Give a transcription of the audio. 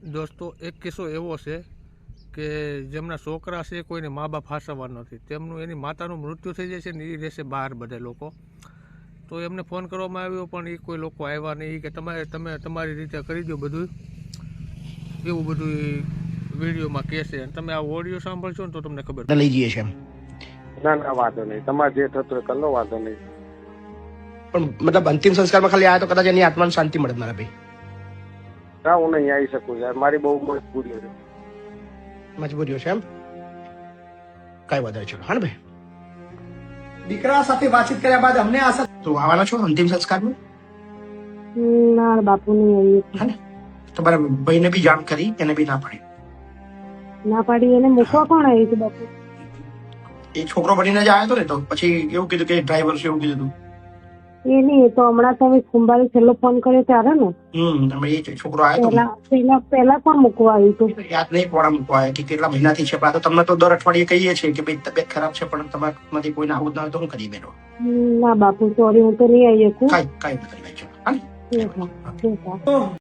દોસ્તો એક કિસ્સો એવો છે કે જેમના છોકરા છે કોઈને મા બાપ ફાસવવા નથી, તેમનું એની માતાનું મૃત્યુ થઈ જાય છે ને એ રહેશે બહાર બધા લોકો. તો એમને ફોન કરવામાં આવ્યો પણ એ કોઈ લોકો આવ્યા નહીં કે તમે તમારી રીતે કરી દો બધું, એવું બધું વિડીયોમાં કહે છે. અને તમે આ ઓડિયો સાંભળશો ને તો તમને ખબર લઈ જઈએ છે. ના ના વાંધો નહીં, તમારે જે થતું કરી લો, વાંધો નહીં. પણ મતલબ અંતિમ સંસ્કારમાં ખાલી આવ્યા તો કદાચ એની આત્માને શાંતિ મળે મારા ભાઈ. હા, હું નહીં આવી શકું યાર, મારી બહુ મજબૂરી છે. મજબૂરીઓ છે એમ? કઈ વાંધો નહીં, ચલો હા ને ભાઈ. દીકરા સાથે વાતચીત કર્યા બાદ અમને આશા તો આવવાના છો અંતિમ સંસ્કારમાં? ના બાપુ નહીં આવીએ. હા ને, તમારા ભાઈને બી જાણ કરી, એને બી ના પાડી. ના પાડી એને મૂકવા કોણ આવ્યું હતું બાપુ? એ છોકરો બનીને જ આવ્યો હતો ને, તો પછી એવું કીધું કે ડ્રાઈવર છે એવું કીધું. એ નહીં, તો હમણાં તમે સોમવારે છેલ્લો ફોન કર્યો ત્યારે ને તમે એ છોકરો આવ્યો હતો પહેલા પણ મૂકવા આવ્યું હતું. યાદ નહીં કોણ મૂકવા આવ્યા કે કેટલા મહિનાથી છે. તો તમને તો દર અઠવાડિયે કહીએ છીએ કે ભાઈ તબિયત ખરાબ છે, પણ તમારામાંથી કોઈને આવું જ ના હોય તો હું કરી બેઠો. ના બાપુ સોરી, હું તો નહીં આવી શકું. કઈ નથી.